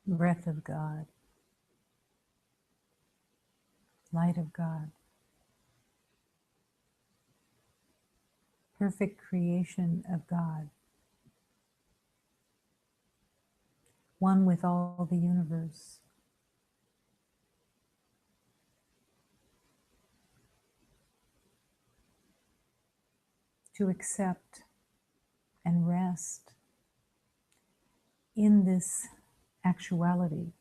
breath of God, light of God, perfect creation of God, one with all the universe. To accept and rest in this actuality,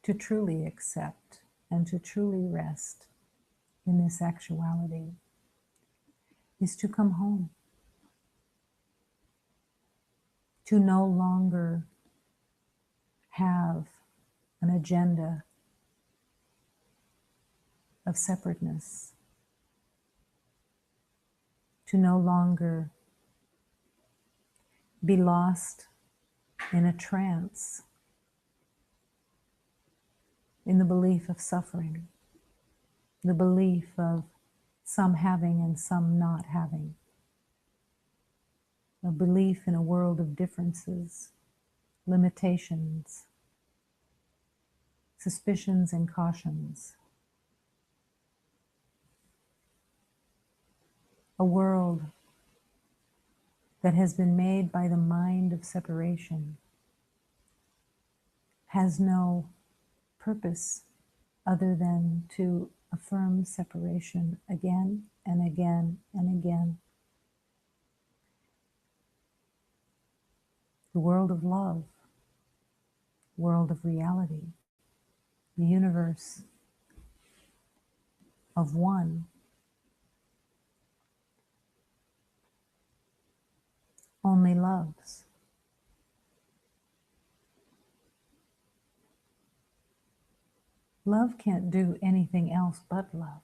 to truly accept and to truly rest in this actuality is to come home, to no longer have an agenda of separateness, to no longer be lost in a trance, in the belief of suffering, the belief of some having and some not having, a belief in a world of differences, limitations, suspicions and cautions, a world that has been made by the mind of separation has no purpose other than to affirm separation again and again and again. The world of love, world of reality, the universe of one only loves. Love can't do anything else but love.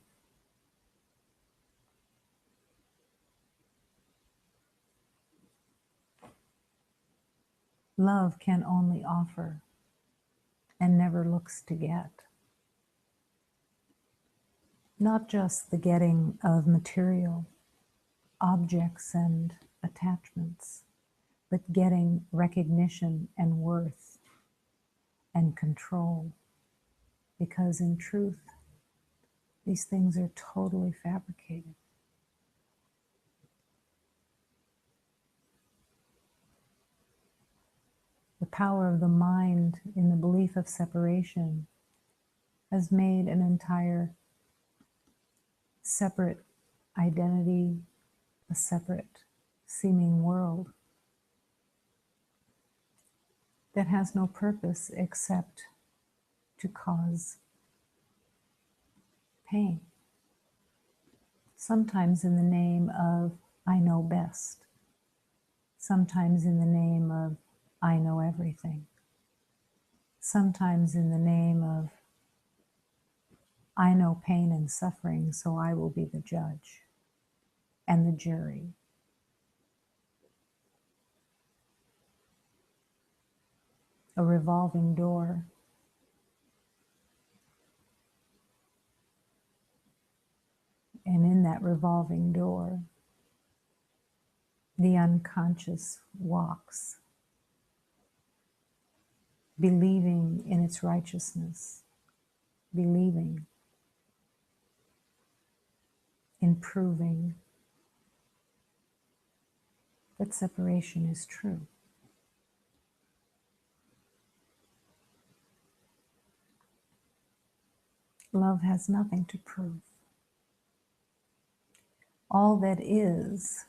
Love can only offer and never looks to get. Not just the getting of material objects and attachments, but getting recognition and worth and control. Because in truth, these things are totally fabricated. The power of the mind in the belief of separation has made an entire separate identity, a separate seeming world that has no purpose except to cause pain. Sometimes in the name of I know best. Sometimes in the name of I know everything. Sometimes in the name of I know pain and suffering, so I will be the judge and the jury. A revolving door. And in that revolving door, the unconscious walks, believing in its righteousness, believing in proving that separation is true. Love has nothing to prove. All that is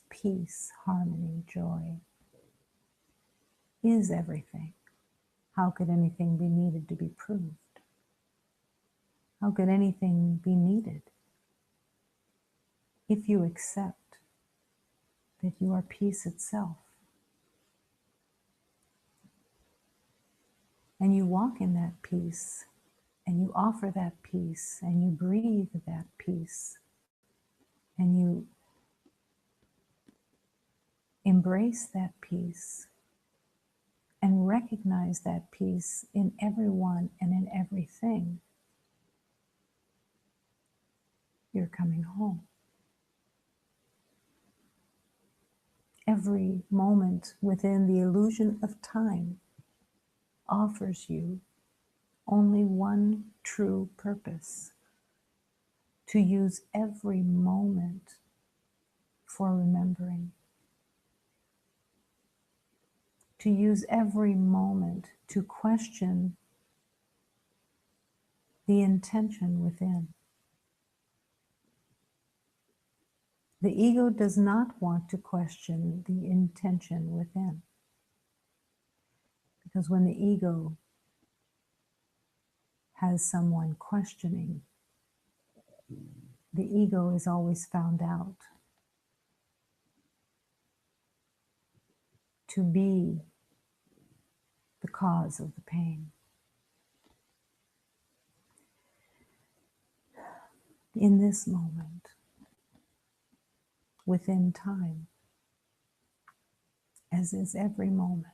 peace, harmony, joy, is everything. How could anything be needed to be proved? How could anything be needed if you accept that you are peace itself? And you walk in that peace, and you offer that peace, and you breathe that peace, and you embrace that peace and recognize that peace in everyone and in everything. You're coming home. Every moment within the illusion of time offers you only one true purpose: to use every moment for remembering, to use every moment to question the intention within. The ego does not want to question the intention within, because when the ego has someone questioning, the ego is always found out to be the cause of the pain. In this moment, within time, as is every moment,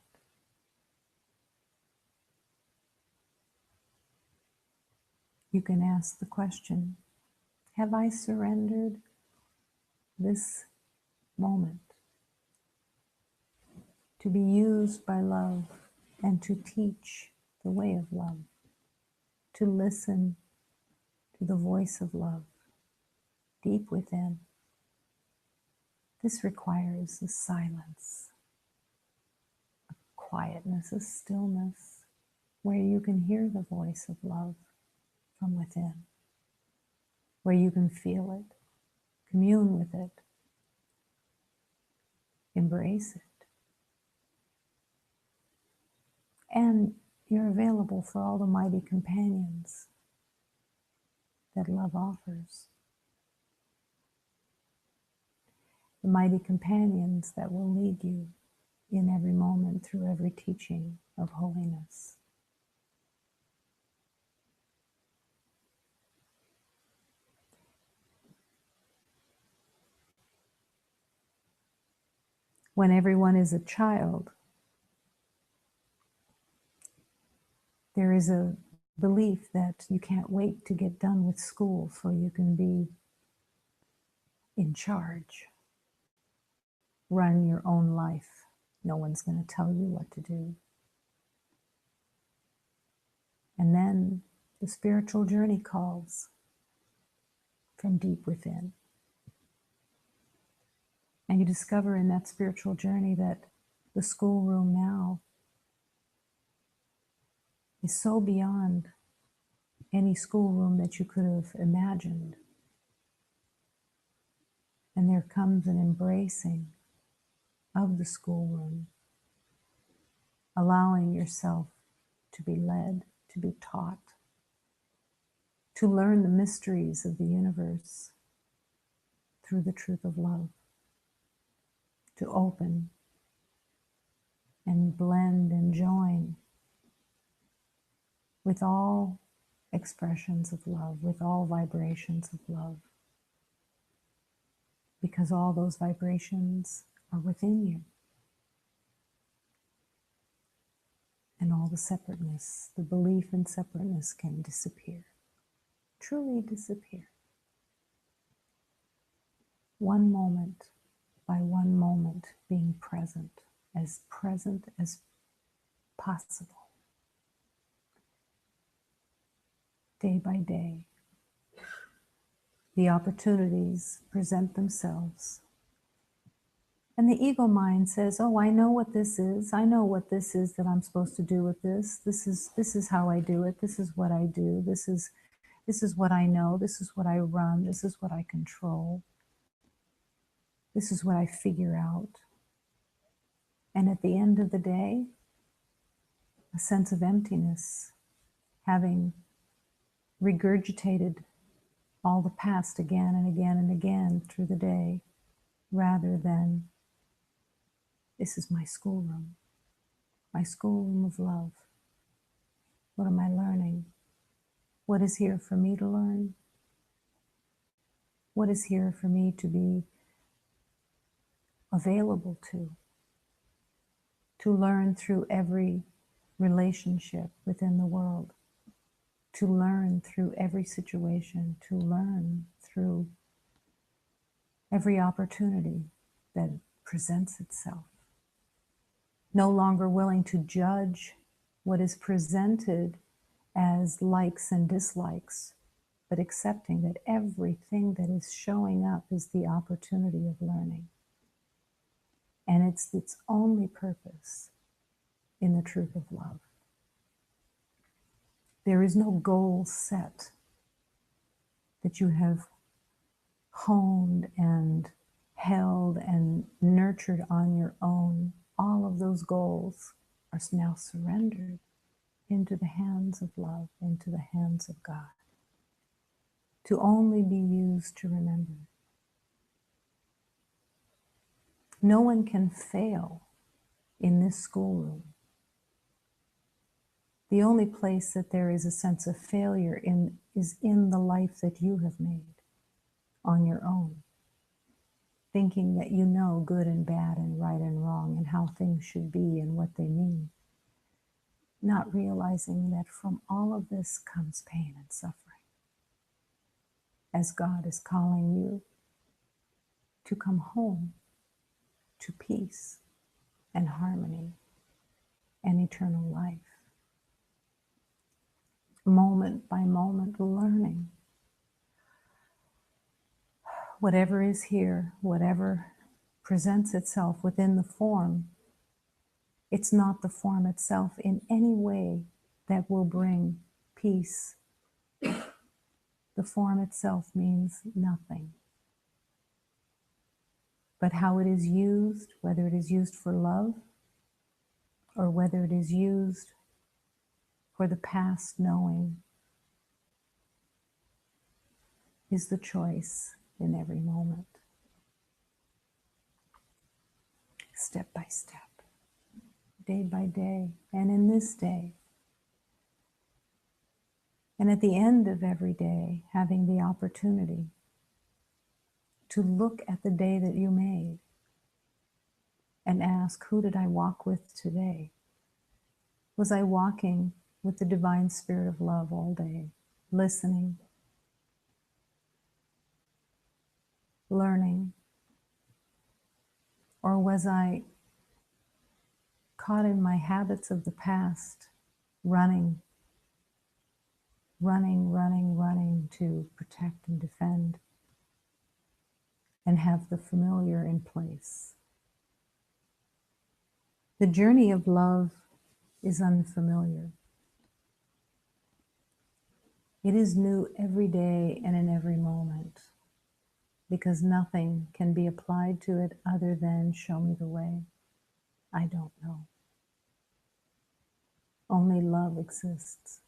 you can ask the question, have I surrendered this moment to be used by love and to teach the way of love, to listen to the voice of love deep within? This requires a silence, a quietness, a stillness, where you can hear the voice of love from within, where you can feel it, commune with it, embrace it. And you're available for all the mighty companions that love offers. The mighty companions that will lead you in every moment through every teaching of holiness. When everyone is a child, there is a belief that you can't wait to get done with school so you can be in charge, run your own life. No one's going to tell you what to do. And then the spiritual journey calls from deep within. And you discover in that spiritual journey that the schoolroom now is so beyond any schoolroom that you could have imagined. And there comes an embracing of the schoolroom, allowing yourself to be led, to be taught, to learn the mysteries of the universe through the truth of love, to open and blend and join with all expressions of love, with all vibrations of love, because all those vibrations are within you. And all the separateness, the belief in separateness can disappear, truly disappear. One moment by one moment being present as possible. Day by day, the opportunities present themselves. And the ego mind says, oh, I know what this is. I know what this is that I'm supposed to do with this. This is how I do it. This is what I do. This is what I know. This is what I run. This is what I control. This is what I figure out. And at the end of the day, a sense of emptiness, having regurgitated all the past again and again and again through the day, rather than, this is my schoolroom of love. What am I learning? What is here for me to learn? What is here for me to be available to learn through every relationship within the world, to learn through every situation, to learn through every opportunity that presents itself. No longer willing to judge what is presented as likes and dislikes, but accepting that everything that is showing up is the opportunity of learning. And it's its only purpose in the truth of love. There is no goal set that you have honed and held and nurtured on your own. All of those goals are now surrendered into the hands of love, into the hands of God, to only be used to remember. No one can fail in this schoolroom. The only place that there is a sense of failure is in the life that you have made on your own, thinking that you know good and bad and right and wrong and how things should be and what they mean, not realizing that from all of this comes pain and suffering, as God is calling you to come home to peace and harmony and eternal life. Moment by moment, learning. Whatever is here, whatever presents itself within the form, it's not the form itself in any way that will bring peace. The form itself means nothing. But how it is used, whether it is used for love or whether it is used for the past knowing, is the choice in every moment. Step by step, day by day, and in this day. And at the end of every day, having the opportunity to look at the day that you made and ask, who did I walk with today? Was I walking with the divine spirit of love all day, listening, learning? Or was I caught in my habits of the past, running to protect and defend and have the familiar in place? The journey of love is unfamiliar. It is new every day and in every moment, because nothing can be applied to it other than show me the way. I don't know. Only love exists.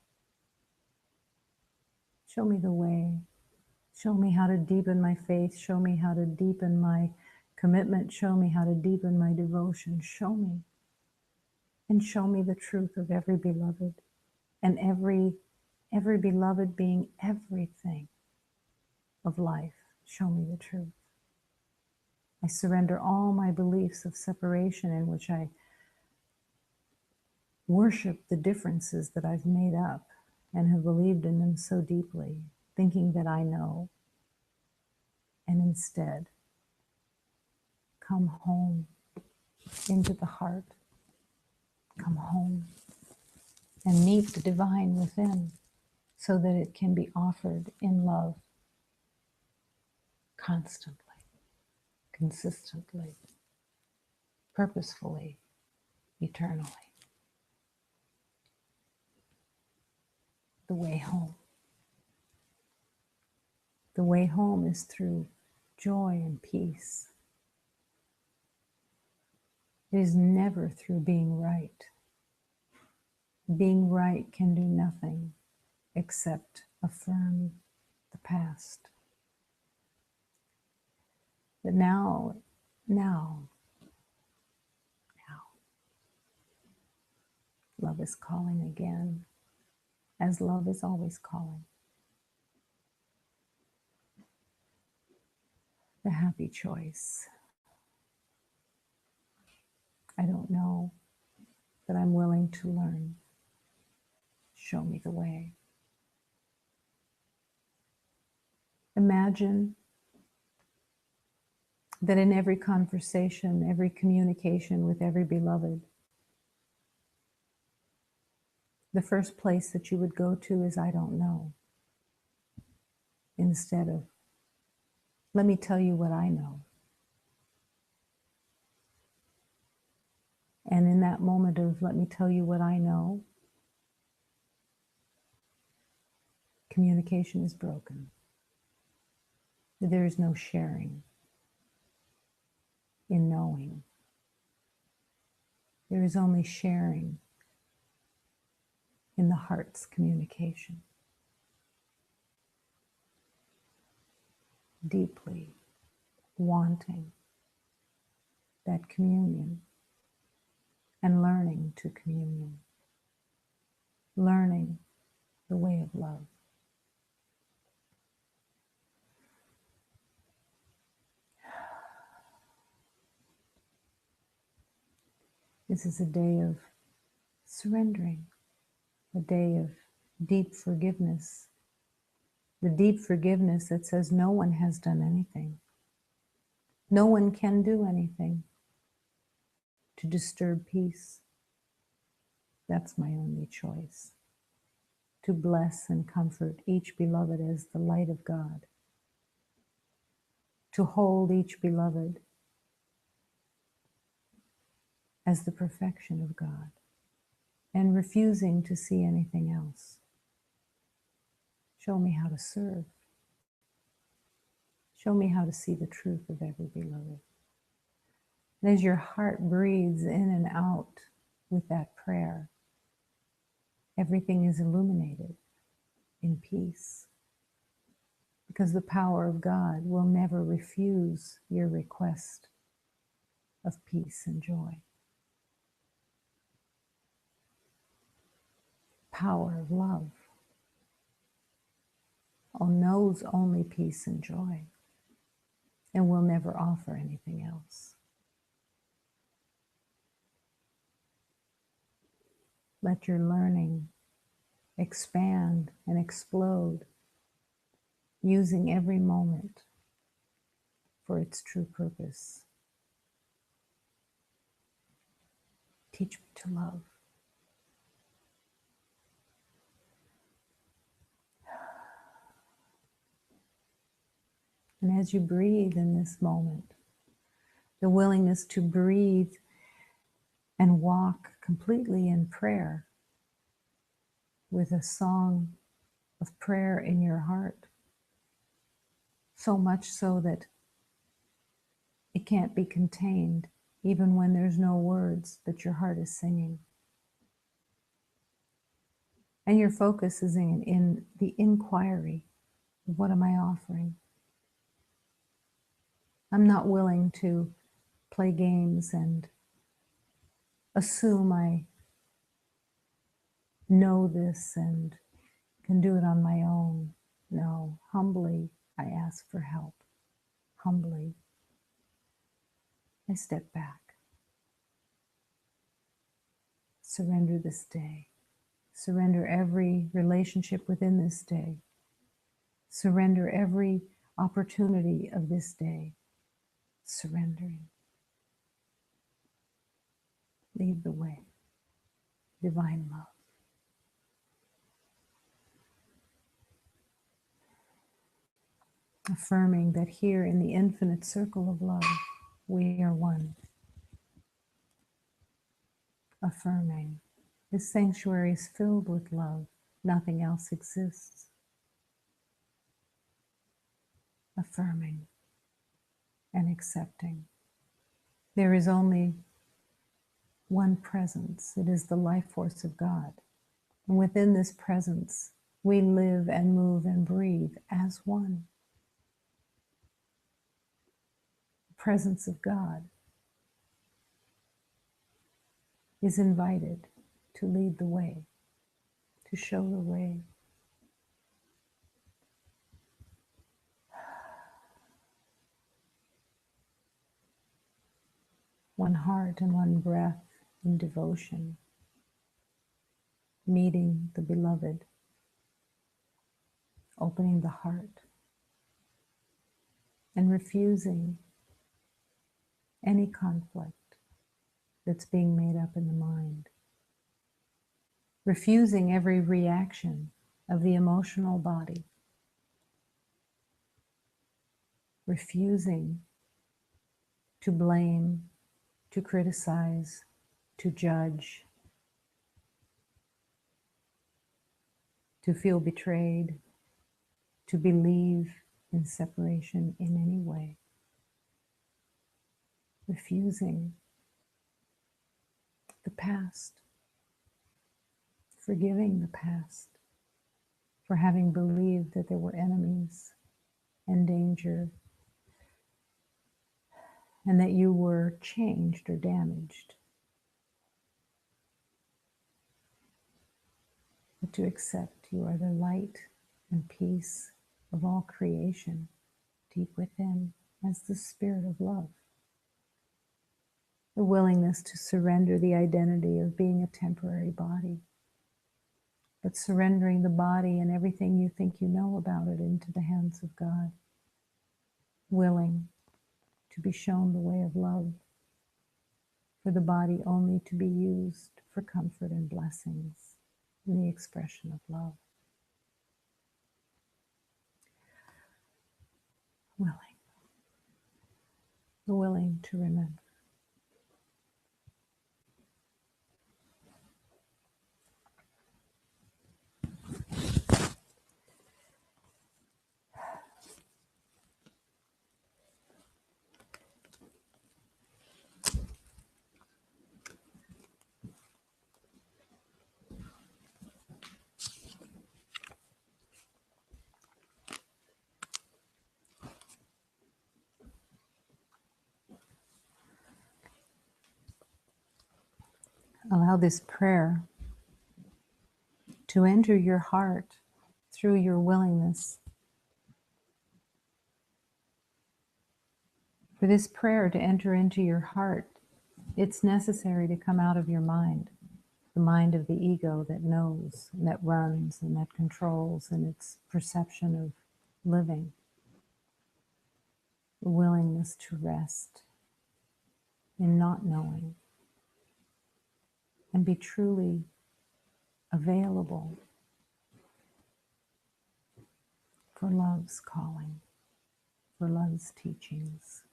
Show me the way. Show me how to deepen my faith. Show me how to deepen my commitment. Show me how to deepen my devotion. Show me. And show me the truth of every beloved, and every beloved being everything of life. Show me the truth. I surrender all my beliefs of separation in which I worship the differences that I've made up and have believed in them so deeply, thinking that I know, and instead come home into the heart, come home and meet the divine within so that it can be offered in love constantly, consistently, purposefully, eternally. The way home. The way home is through joy and peace. It is never through being right. Being right can do nothing except affirm the past. But now, love is calling again, as love is always calling. The happy choice. I don't know, but I'm willing to learn. Show me the way. Imagine that in every conversation, every communication with every beloved, the first place that you would go to is, I don't know, instead of, let me tell you what I know. And in that moment of, let me tell you what I know, communication is broken. There is no sharing in knowing. There is only sharing in the heart's communication. Deeply wanting that communion and learning to communion. Learning the way of love. This is a day of surrendering, a day of deep forgiveness. The deep forgiveness that says no one has done anything. No one can do anything to disturb peace. That's my only choice. To bless and comfort each beloved as the light of God. To hold each beloved as the perfection of God. And refusing to see anything else. Show me how to serve. Show me how to see the truth of every beloved. And as your heart breathes in and out with that prayer, everything is illuminated in peace. Because the power of God will never refuse your request of peace and joy. Power of love knows only peace and joy and will never offer anything else. Let your learning expand and explode, using every moment for its true purpose. Teach me to love. And as you breathe in this moment, the willingness to breathe and walk completely in prayer with a song of prayer in your heart, so much so that it can't be contained, even when there's no words that your heart is singing. And your focus is in the inquiry of what am I offering? I'm not willing to play games and assume I know this and can do it on my own. No, humbly I ask for help. Humbly I step back. Surrender this day. Surrender every relationship within this day. Surrender every opportunity of this day. Surrendering. Lead the way. Divine love. Affirming that here in the infinite circle of love, we are one. Affirming this sanctuary is filled with love. Nothing else exists. Affirming and accepting. There is only one presence. It is the life force of God. And within this presence, we live and move and breathe as one. The presence of God is invited to lead the way, to show the way. One heart and one breath in devotion, meeting the beloved, opening the heart, and refusing any conflict that's being made up in the mind, refusing every reaction of the emotional body, refusing to blame, to criticize, to judge, to feel betrayed, to believe in separation in any way, refusing the past, forgiving the past for having believed that there were enemies and danger and that you were changed or damaged, but to accept you are the light and peace of all creation deep within as the spirit of love. The willingness to surrender the identity of being a temporary body, but surrendering the body and everything you think you know about it into the hands of God. Willing to be shown the way of love, for the body only to be used for comfort and blessings in the expression of love. Willing to remember. Allow this prayer to enter your heart through your willingness. For this prayer to enter into your heart, it's necessary to come out of your mind, the mind of the ego that knows, and that runs, and that controls in its perception of living. The willingness to rest in not knowing and be truly available for love's calling, for love's teachings.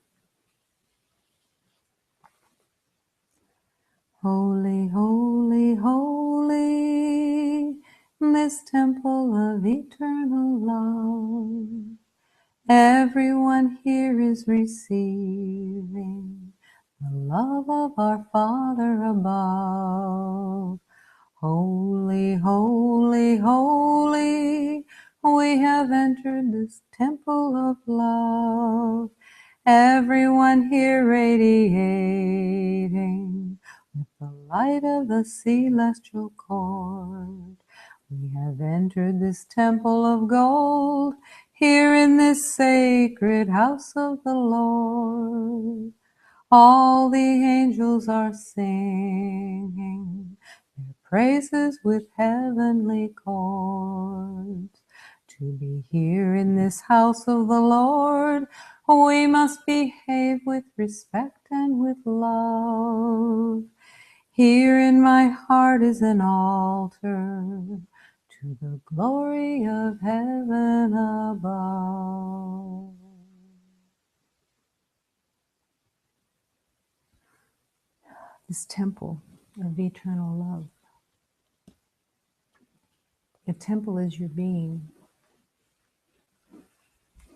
Holy, holy, holy, this temple of eternal love. Everyone here is receiving the love of our Father above. Holy, holy, holy, we have entered this temple of love. Everyone here radiating with the light of the celestial cord. We have entered this temple of gold, here in this sacred house of the Lord. All the angels are singing their praises with heavenly chords. To be here in this house of the Lord, we must behave with respect and with love. Here in my heart is an altar to the glory of heaven above. This temple of eternal love. The temple is your being.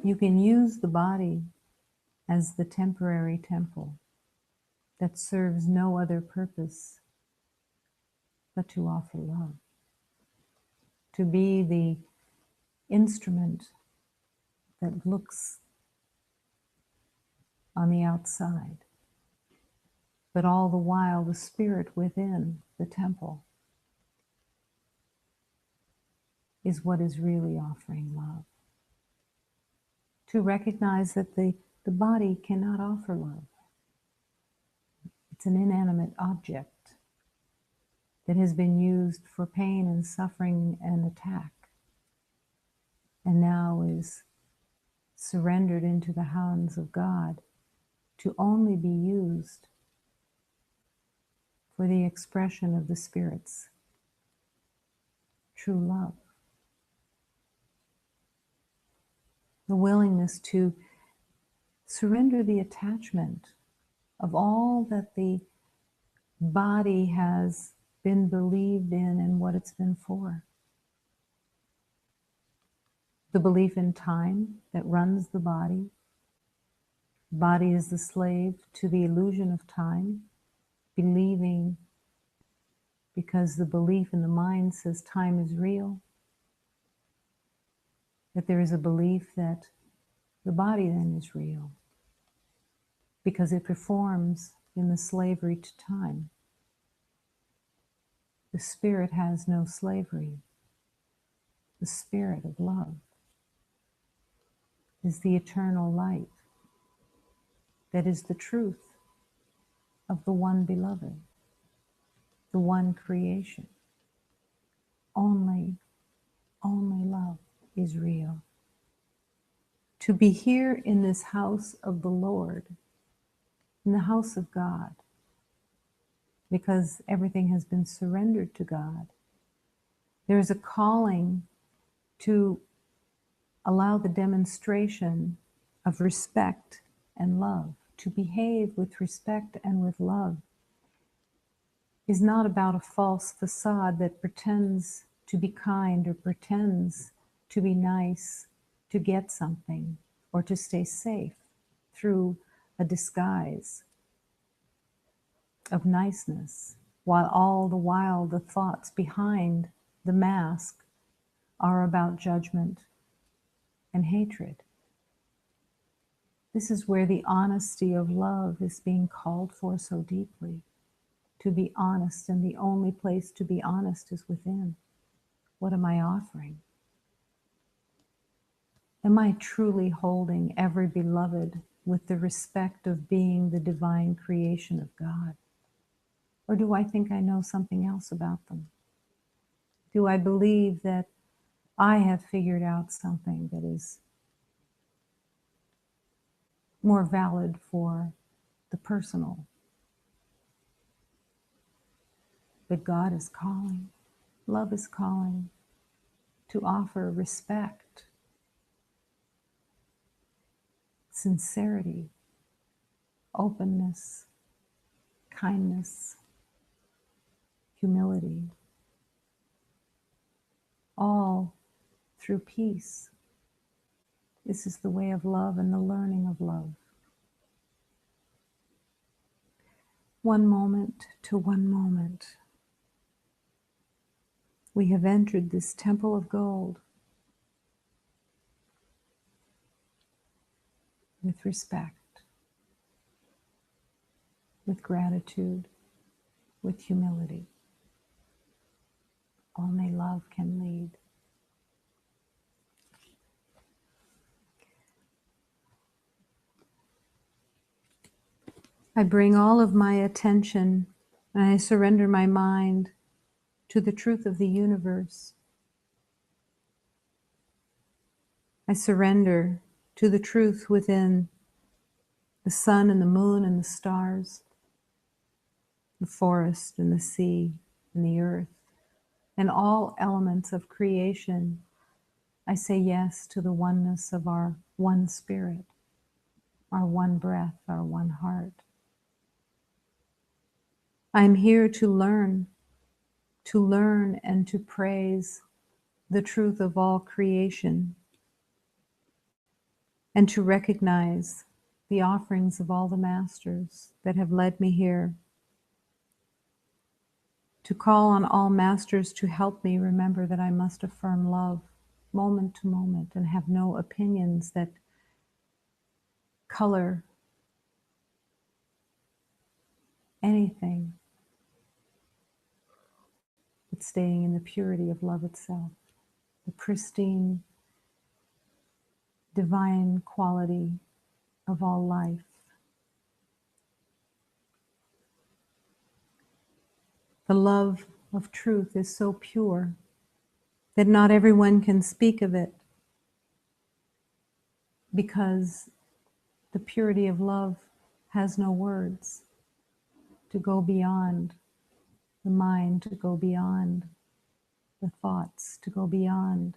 You can use the body as the temporary temple that serves no other purpose but to offer love, to be the instrument that looks on the outside, but all the while the spirit within the temple is what is really offering love. To recognize that the body cannot offer love. It's an inanimate object that has been used for pain and suffering and attack, and now is surrendered into the hands of God to only be used for the expression of the Spirit's true love. The willingness to surrender the attachment of all that the body has been believed in and what it's been for. The belief in time that runs the body. Body is the slave to the illusion of time, believing because the belief in the mind says time is real, that there is a belief that the body then is real because it performs in the slavery to time. The Spirit has no slavery. The Spirit of love is the eternal light that is the truth of the one beloved, the one creation. Only love is real. To be here in this house of the Lord, in the house of God, because everything has been surrendered to God, there is a calling to allow the demonstration of respect and love. To behave with respect and with love is not about a false facade that pretends to be kind or pretends to be nice to get something or to stay safe through a disguise of niceness, while all the while the thoughts behind the mask are about judgment and hatred. This is where the honesty of love is being called for so deeply. To be honest, and the only place to be honest is within. What am I offering? Am I truly holding every beloved with the respect of being the divine creation of God? Or do I think I know something else about them? Do I believe that I have figured out something that is more valid for the personal? But God is calling, love is calling to offer respect, sincerity, openness, kindness, humility, all through peace. This is the way of love and the learning of love. One moment to one moment. We have entered this temple of gold with respect, with gratitude, with humility. Only love can lead. I bring all of my attention and I surrender my mind to the truth of the universe. I surrender to the truth within the sun and the moon and the stars, the forest and the sea and the earth, and all elements of creation. I say yes to the oneness of our one spirit, our one breath, our one heart. I'm here to learn and to praise the truth of all creation, and to recognize the offerings of all the masters that have led me here, to call on all masters to help me remember that I must affirm love moment to moment and have no opinions that color anything but staying in the purity of love itself, the pristine, divine quality of all life. The love of truth is so pure that not everyone can speak of it, because the purity of love has no words, to go beyond the mind, to go beyond the thoughts, to go beyond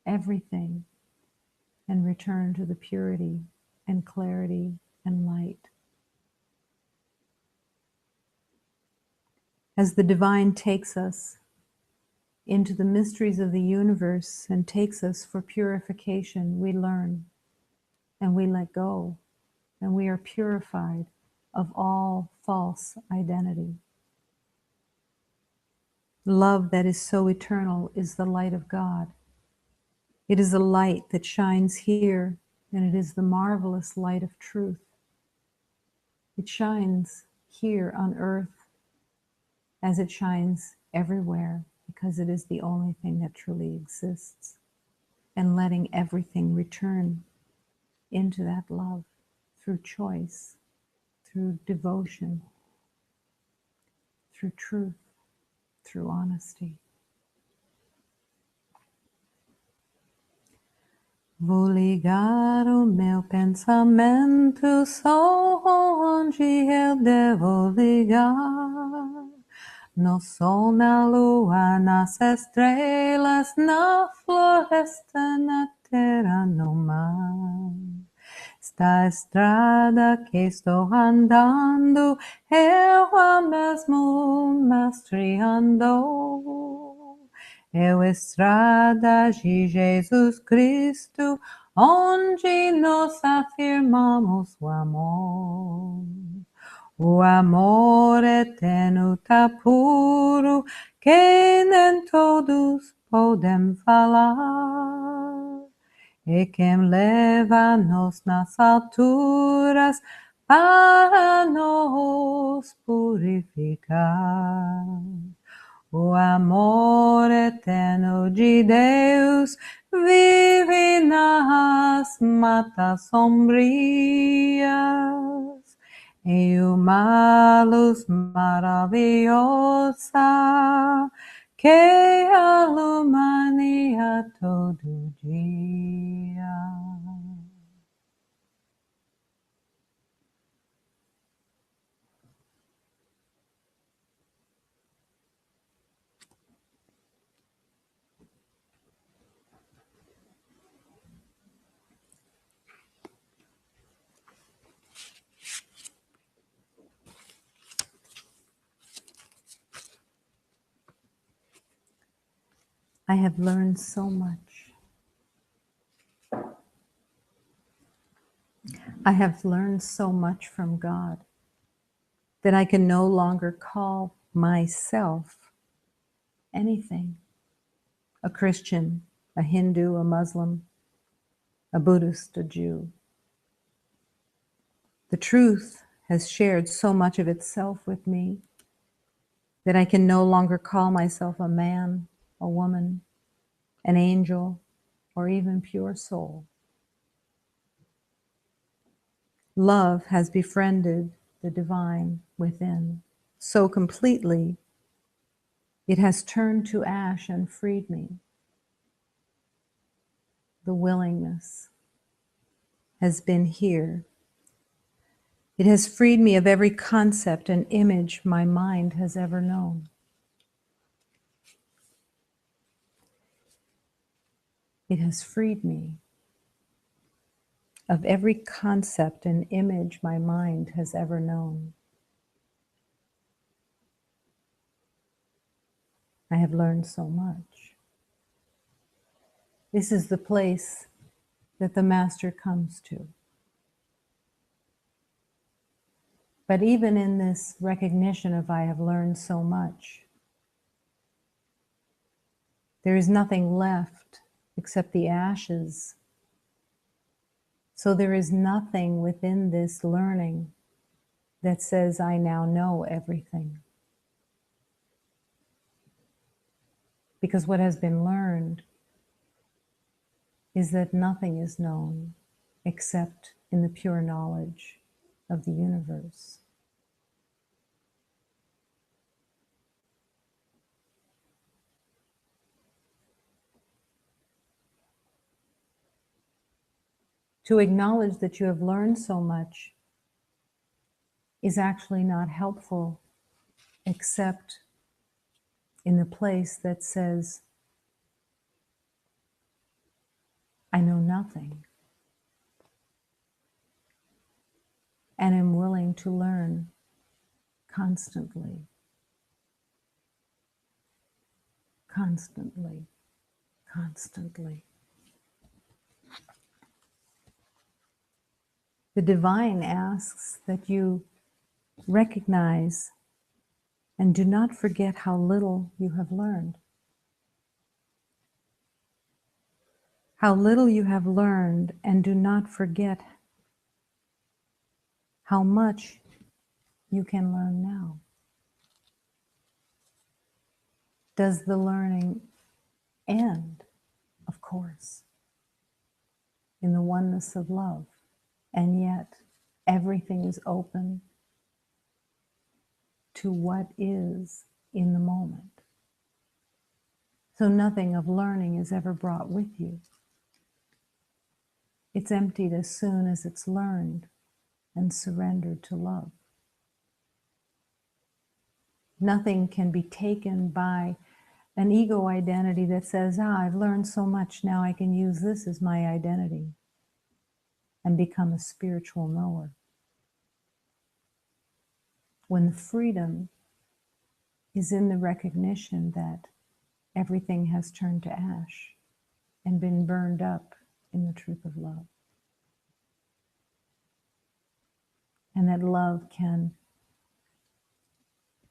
everything and return to the purity and clarity and light. As the divine takes us into the mysteries of the universe and takes us for purification, we learn and we let go, and we are purified of all false identity. Love that is so eternal is the light of God. It is a light that shines here, and it is the marvelous light of truth. It shines here on earth as it shines everywhere, because it is the only thing that truly exists, and letting everything return into that love through choice, through devotion, through truth, through honesty. Vou ligar o meu pensamento só onde eu devo ligar. No sol, na lua, nas estrelas, na floresta, na terra, no mar. Esta a estrada que estou andando, eu a mesmo mestre andou. É a estrada de Jesus Cristo, onde nós afirmamos o amor. O amor eterno tá puro, que nem todos podem falar. É quem leva-nos nas alturas para nos purificar. O amor eterno de Deus vive nas matas sombrias. E uma luz maravilhosa que ilumina todo dia. I have learned so much. I have learned so much from God that I can no longer call myself anything. A Christian, a Hindu, a Muslim, a Buddhist, a Jew. The truth has shared so much of itself with me that I can no longer call myself a man, a woman, an angel, or even pure soul. Love has befriended the divine within so completely, it has turned to ash and freed me. The willingness has been here. It has freed me of every concept and image my mind has ever known. It has freed me of every concept and image my mind has ever known. I have learned so much. This is the place that the Master comes to. But even in this recognition of I have learned so much, there is nothing left except the ashes. So there is nothing within this learning that says I now know everything. Because what has been learned is that nothing is known except in the pure knowledge of the universe. To acknowledge that you have learned so much is actually not helpful except in the place that says, I know nothing and am willing to learn constantly, constantly, constantly. The divine asks that you recognize and do not forget how little you have learned. How little you have learned, and do not forget how much you can learn now. Does the learning end? Of course, in the oneness of love. And yet, everything is open to what is in the moment. So nothing of learning is ever brought with you. It's emptied as soon as it's learned and surrendered to love. Nothing can be taken by an ego identity that says, I've learned so much, now I can use this as my identity and become a spiritual knower. When the freedom is in the recognition that everything has turned to ash and been burned up in the truth of love. And that love can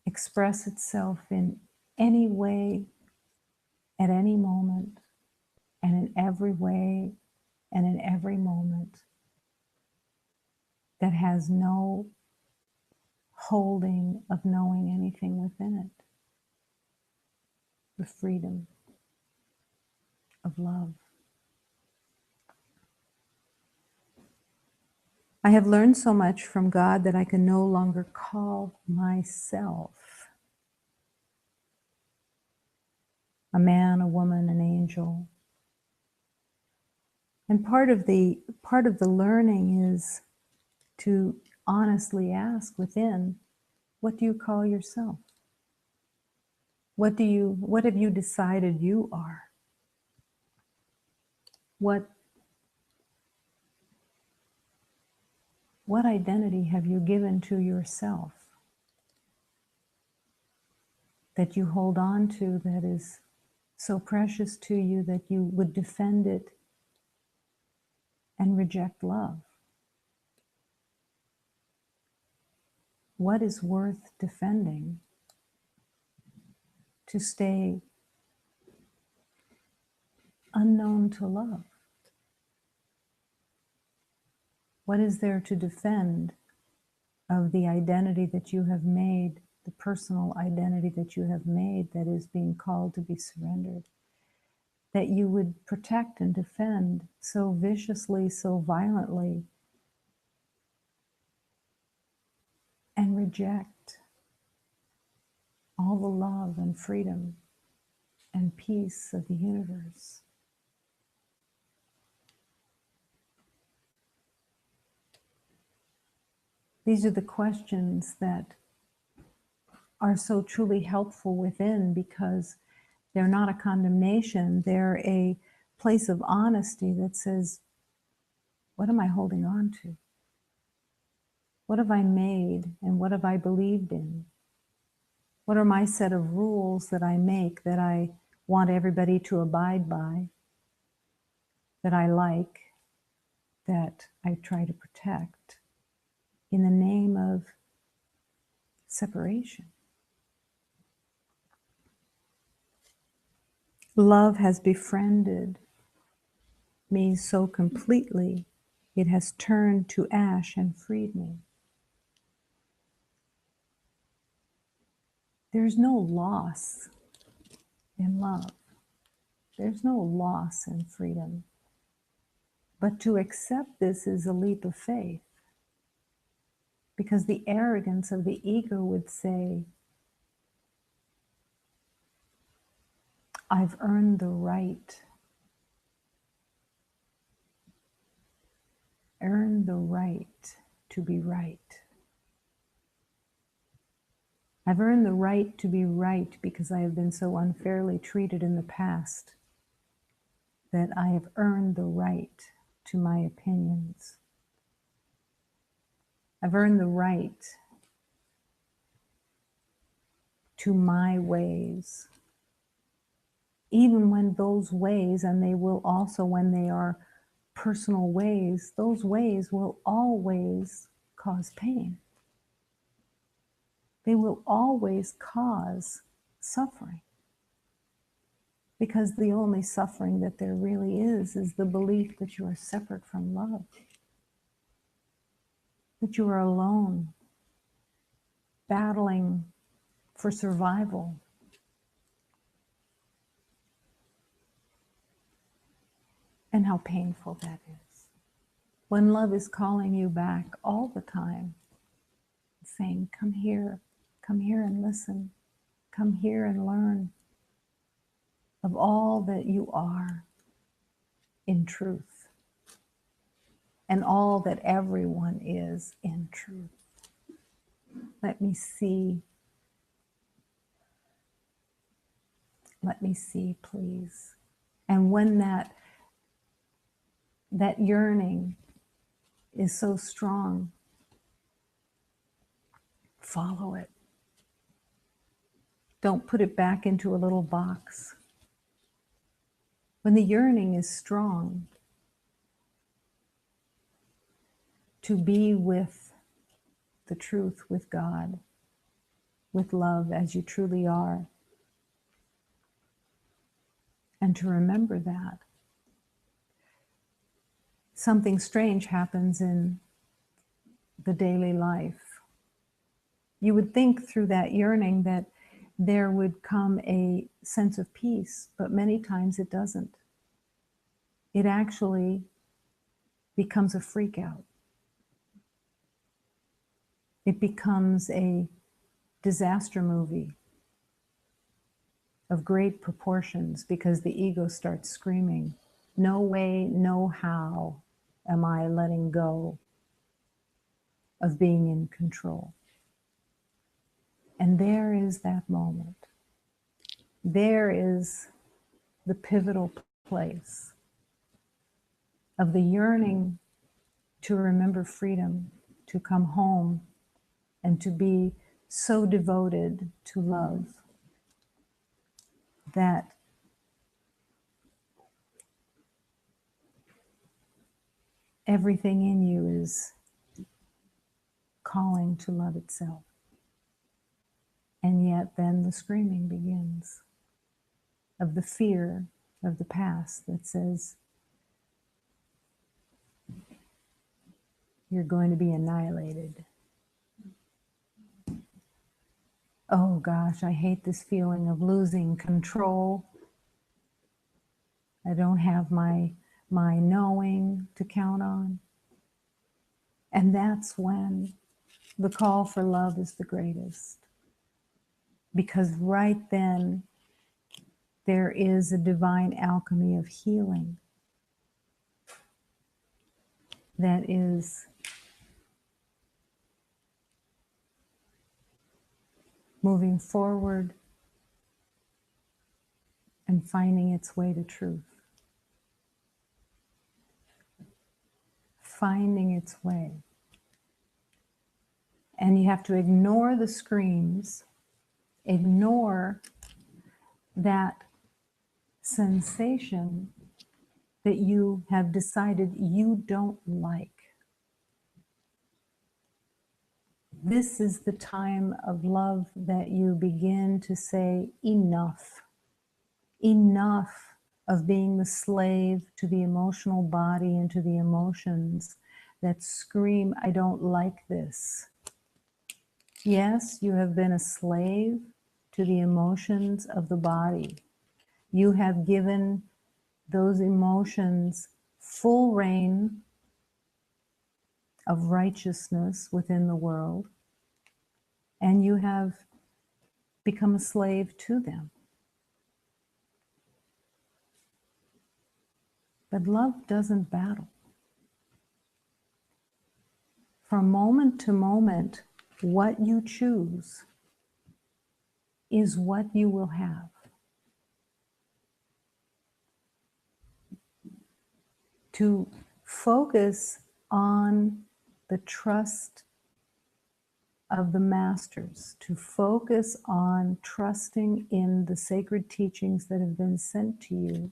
express itself in any way, at any moment, and in every way, and in every moment, that has no holding of knowing anything within it. The freedom of love. I have learned so much from God that I can no longer call myself a man, a woman, an angel. And part of the learning is to honestly ask within, what do you call yourself? What have you decided you are? What identity have you given to yourself that you hold on to, that is so precious to you that you would defend it and reject love? What is worth defending to stay unknown to love? What is there to defend of the identity that you have made, the personal identity that you have made that is being called to be surrendered, that you would protect and defend so viciously, so violently, and reject all the love and freedom and peace of the universe? These are the questions that are so truly helpful within, because they're not a condemnation, they're a place of honesty that says, what am I holding on to? What have I made and what have I believed in? What are my set of rules that I make that I want everybody to abide by, that I like, that I try to protect in the name of separation? Love has befriended me so completely, it has turned to ash and freed me. There's no loss in love. There's no loss in freedom. But to accept this is a leap of faith, because the arrogance of the ego would say, I've earned the right, to be right. I've earned the right to be right because I have been so unfairly treated in the past that I have earned the right to my opinions. I've earned the right to my ways, even when those ways, and they will also when they are personal ways, those ways will always cause pain. They will always cause suffering. Because the only suffering that there really is the belief that you are separate from love, that you are alone, battling for survival. And how painful that is. When love is calling you back all the time, saying, come here and listen, come here and learn of all that you are in truth, and all that everyone is in truth. Let me see, please. And when that yearning is so strong, follow it. Don't put it back into a little box. When the yearning is strong to be with the truth, with God, with love as you truly are, and to remember that, something strange happens in the daily life. You would think through that yearning that there would come a sense of peace, but many times it doesn't. It actually becomes a freak out. It becomes a disaster movie of great proportions because the ego starts screaming, no way, no how am I letting go of being in control. And there is that moment. There is the pivotal place of the yearning to remember freedom, to come home, and to be so devoted to love that everything in you is calling to love itself. And yet then the screaming begins of the fear of the past that says, you're going to be annihilated. Oh gosh, I hate this feeling of losing control. I don't have my knowing to count on. And that's when the call for love is the greatest. Because right then, there is a divine alchemy of healing that is moving forward and finding its way to truth. Finding its way. And you have to ignore the screams, ignore that sensation that you have decided you don't like. This is the time of love that you begin to say, enough. Enough of being the slave to the emotional body and to the emotions that scream, I don't like this. Yes, you have been a slave to the emotions of the body. You have given those emotions full reign of righteousness within the world, and you have become a slave to them. But love doesn't battle. From moment to moment, what you choose is what you will have. To focus on the trust of the masters, to focus on trusting in the sacred teachings that have been sent to you,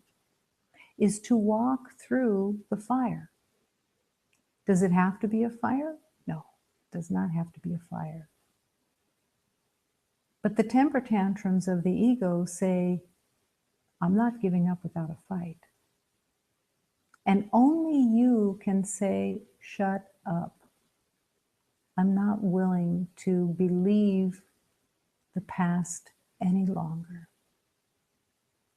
is to walk through the fire. Does it have to be a fire? No, it does not have to be a fire. But the temper tantrums of the ego say, I'm not giving up without a fight. And only you can say, shut up. I'm not willing to believe the past any longer.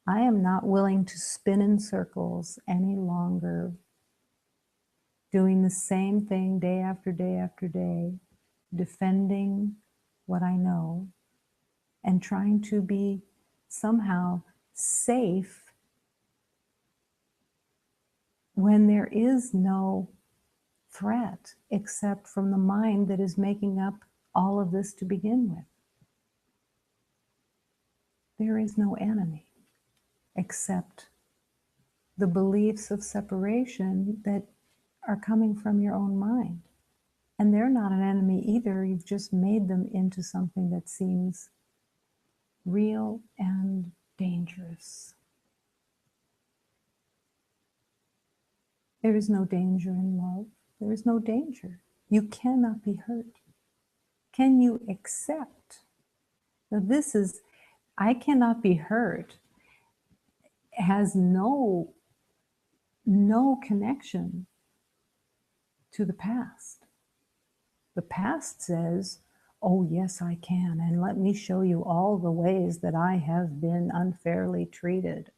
I am not willing to spin in circles any longer, doing the same thing day after day after day, defending what I know and trying to be somehow safe when there is no threat except from the mind that is making up all of this to begin with. There is no enemy except the beliefs of separation that are coming from your own mind. And they're not an enemy either. You've just made them into something that seems real and dangerous. There is no danger in love. There is no danger. You cannot be hurt. Can you accept that this is, I cannot be hurt, has no connection to the past. The past says, oh yes, I can, and let me show you all the ways that I have been unfairly treated.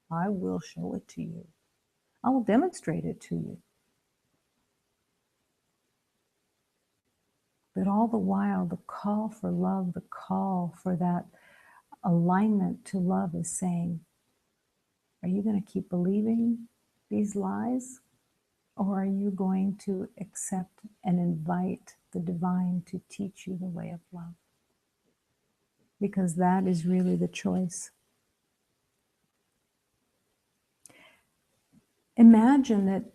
I will show it to you. I will demonstrate it to you. But all the while, the call for love, the call for that alignment to love is saying, are you going to keep believing these lies? Or are you going to accept and invite the divine to teach you the way of love? Because that is really the choice. Imagine that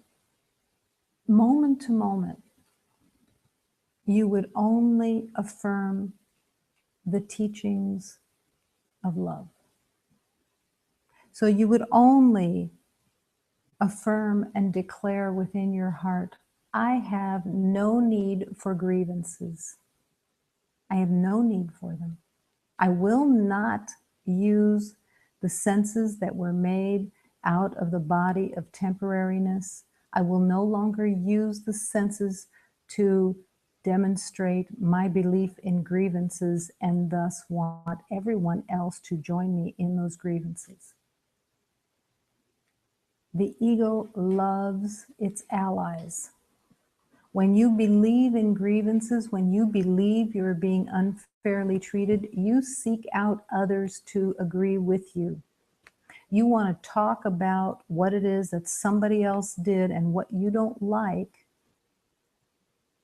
moment to moment, you would only affirm the teachings of love. So you would only affirm and declare within your heart, I have no need for grievances. I have no need for them. I will not use the senses that were made out of the body of temporariness. I will no longer use the senses to demonstrate my belief in grievances and thus want everyone else to join me in those grievances. The ego loves its allies. When you believe in grievances, when you believe you're being unfairly treated, you seek out others to agree with you. You want to talk about what it is that somebody else did and what you don't like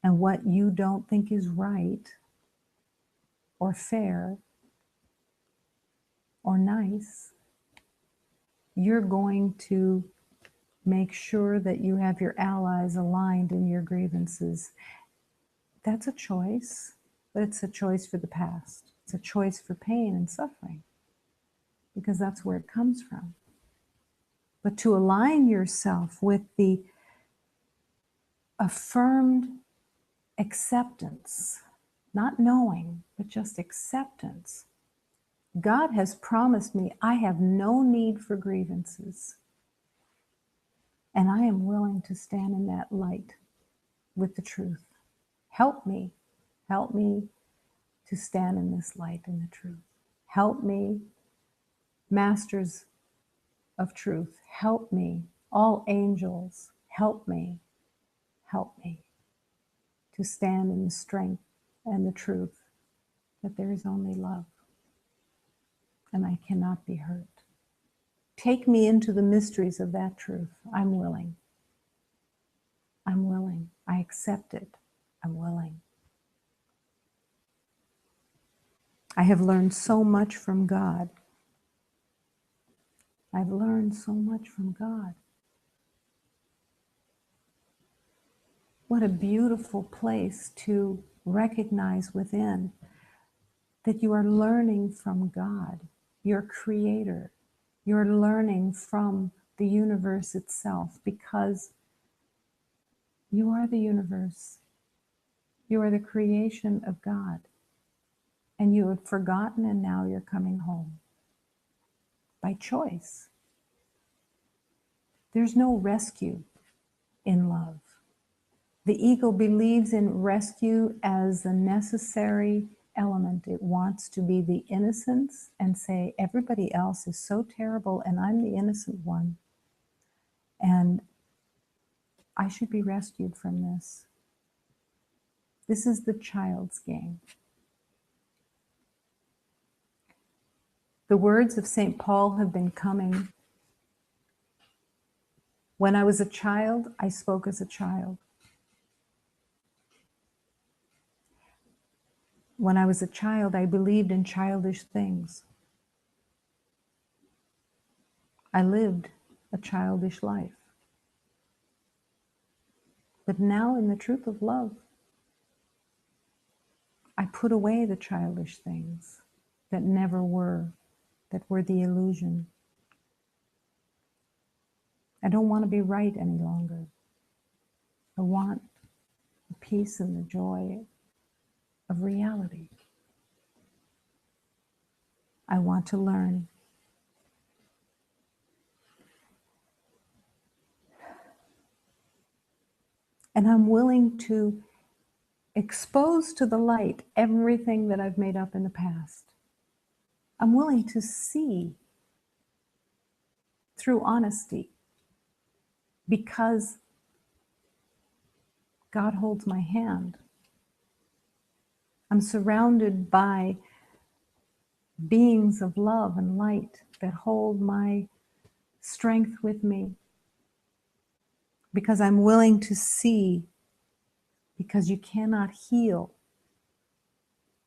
and what you don't think is right or fair or nice. You're going to make sure that you have your allies aligned in your grievances. That's a choice, but it's a choice for the past. It's a choice for pain and suffering, because that's where it comes from. But to align yourself with the affirmed acceptance, not knowing, but just acceptance. God has promised me I have no need for grievances. And I am willing to stand in that light with the truth. Help me to stand in this light in the truth. Help me, masters of truth. Help me, all angels. Help me to stand in the strength and the truth that there is only love and I cannot be hurt. Take me into the mysteries of that truth. I'm willing. I'm willing. I accept it. I'm willing. I have learned so much from God. I've learned so much from God. What a beautiful place to recognize within that you are learning from God, your creator. You're learning from the universe itself because you are the universe. You are the creation of God. And you had forgotten and now you're coming home by choice. There's no rescue in love. The ego believes in rescue as a necessary element. It wants to be the innocence and say, everybody else is so terrible and I'm the innocent one. And I should be rescued from this. This is the child's game. The words of St. Paul have been coming. When I was a child, I spoke as a child. When I was a child, I believed in childish things. I lived a childish life. But now, in the truth of love, I put away the childish things that never were, that were the illusion. I don't want to be right any longer. I want the peace and the joy of reality. I want to learn. And I'm willing to expose to the light everything that I've made up in the past. I'm willing to see through honesty because God holds my hand. I'm surrounded by beings of love and light that hold my strength with me because I'm willing to see, because you cannot heal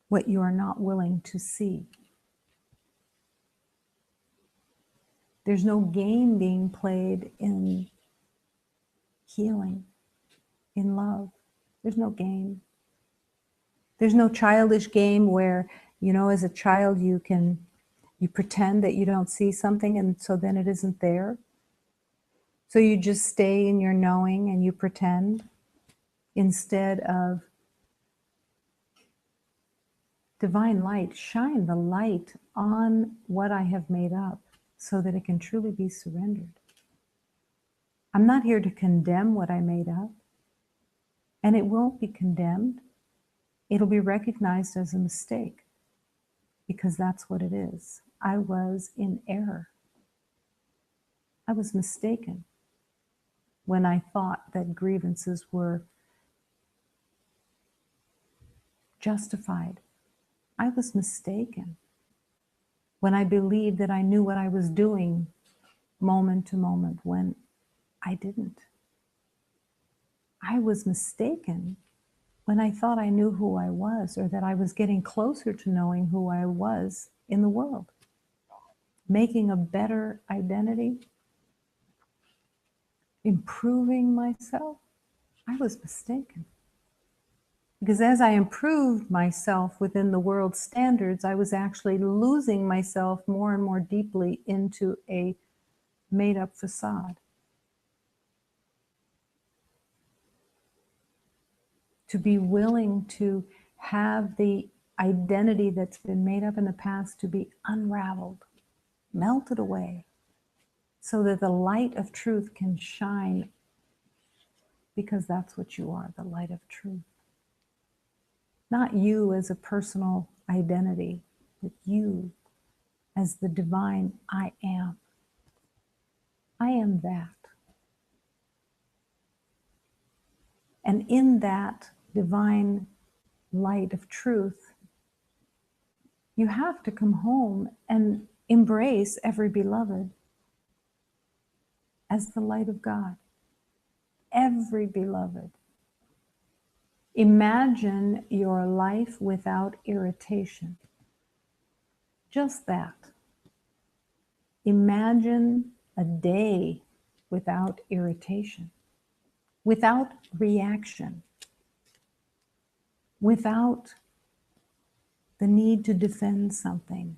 what you are not willing to see. There's no game being played in healing, in love. There's no game. There's no childish game where, as a child you pretend that you don't see something and so then it isn't there. So you just stay in your knowing and you pretend instead of divine light. Shine the light on what I have made up so that it can truly be surrendered. I'm not here to condemn what I made up, and it won't be condemned. It'll be recognized as a mistake because that's what it is. I was in error. I was mistaken when I thought that grievances were justified. I was mistaken when I believed that I knew what I was doing moment to moment when I didn't. I was mistaken when I thought I knew who I was or that I was getting closer to knowing who I was in the world, making a better identity, improving myself. I was mistaken. Because as I improved myself within the world's standards, I was actually losing myself more and more deeply into a made-up facade. To be willing to have the identity that's been made up in the past to be unraveled, melted away, so that the light of truth can shine, because that's what you are, the light of truth. Not you as a personal identity, but you as the divine I am. I am that. And in that divine light of truth, you have to come home and embrace every beloved as the light of God. Every beloved. Imagine your life without irritation. Just that. Imagine a day without irritation, without reaction, without the need to defend something,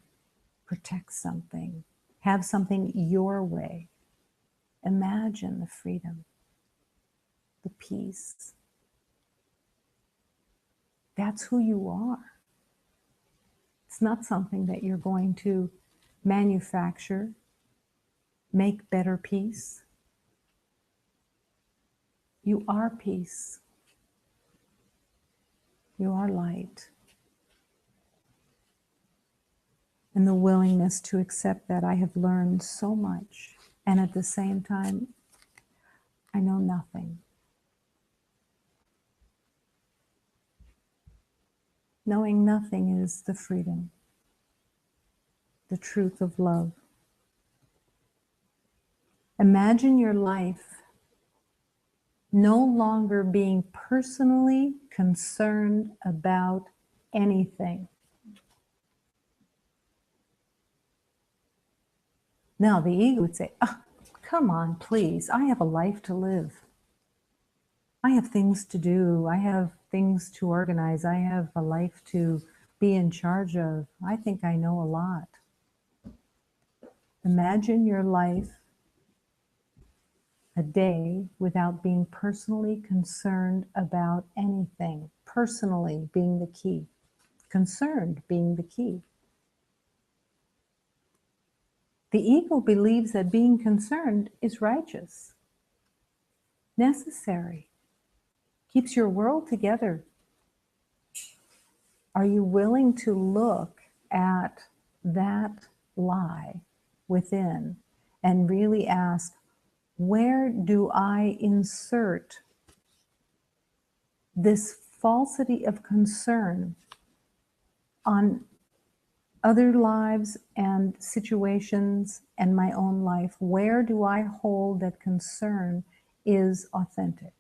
protect something, have something your way. Imagine the freedom, the peace. That's who you are. It's not something that you're going to manufacture, make better peace. You are peace. You are light. And the willingness to accept that, I have learned so much. And at the same time, I know nothing. Knowing nothing is the freedom, the truth of love. Imagine your life no longer being personally concerned about anything. Now, the ego would say, oh, come on, please, I have a life to live. I have things to do. I have things to organize. I have a life to be in charge of. I think I know a lot. Imagine your life a day without being personally concerned about anything. Personally being the key. Concerned being the key. The ego believes that being concerned is righteous, necessary, keeps your world together. Are you willing to look at that lie within and really ask, where do I insert this falsity of concern on other lives and situations and my own life? Where do I hold that concern is authentic,